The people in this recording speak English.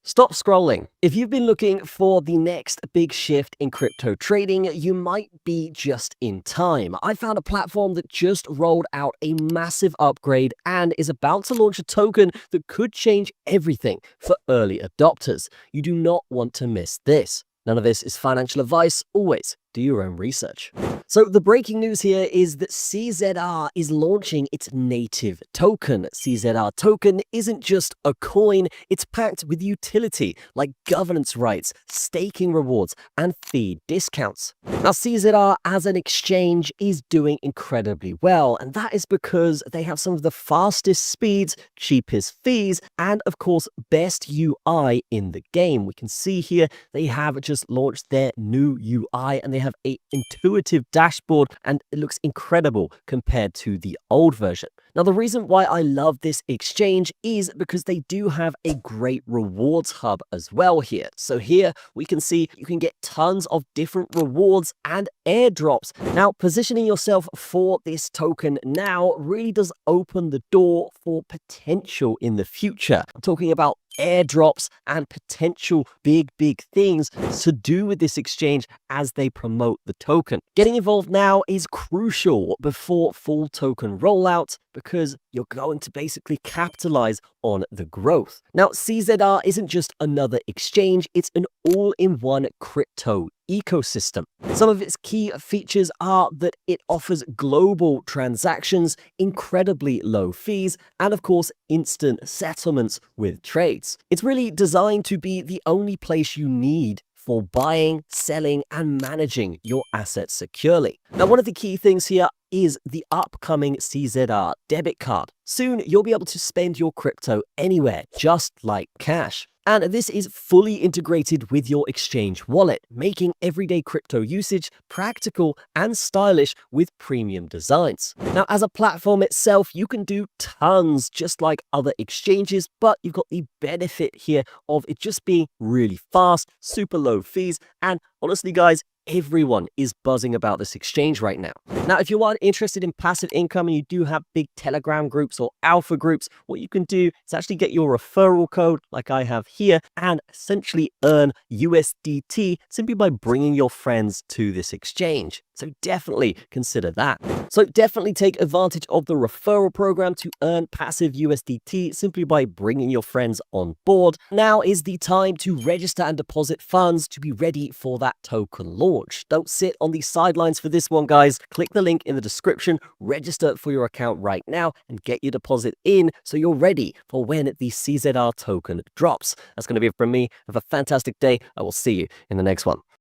Stop scrolling. If you've been looking for the next big shift in crypto trading, you might be just in time. I found a platform that just rolled out a massive upgrade and is about to launch a token that could change everything for early adopters. You do not want to miss this. None of this is financial advice. Always do your own research. So the breaking news here is that CZR is launching its native token. CZR token isn't just a coin, it's packed with utility like governance rights, staking rewards, and fee discounts. Now CZR as an exchange is doing incredibly well, and that is because they have some of the fastest speeds, cheapest fees, and of course best UI in the game. We can see here they have just launched their new UI and they have an intuitive dashboard and it looks incredible compared to the old version. Now, the reason why I love this exchange is because they do have a great rewards hub as well here. So here we can see you can get tons of different rewards and airdrops. Now, positioning yourself for this token now really does open the door for potential in the future. I'm talking about airdrops and potential big things to do with this exchange as they promote the token. Getting involved now is crucial before full token rollout because you're going to basically capitalize on the growth. Now, CZR isn't just another exchange, it's an all-in-one crypto ecosystem. Some of its key features are that it offers global transactions, incredibly low fees, and of course, instant settlements with trades. It's really designed to be the only place you need for buying, selling, and managing your assets securely. Now, one of the key things here is the upcoming CZR debit card. Soon, you'll be able to spend your crypto anywhere, just like cash. And this is fully integrated with your exchange wallet, making everyday crypto usage practical and stylish with premium designs. Now, as a platform itself, you can do tons just like other exchanges, but you've got the benefit here of it just being really fast, super low fees, and honestly, guys, everyone is buzzing about this exchange right now. Now, if you are interested in passive income and you do have big Telegram groups or alpha groups, what you can do is actually get your referral code like I have here and essentially earn USDT simply by bringing your friends to this exchange. So definitely consider that. So definitely take advantage of the referral program to earn passive USDT simply by bringing your friends on board. Now is the time to register and deposit funds to be ready for that token launch. Don't sit on the sidelines for this one, guys. Click the link in the description, register for your account right now, and get your deposit in so you're ready for when the CZR token drops. That's going to be it from me. Have a fantastic day. I will see you in the next one.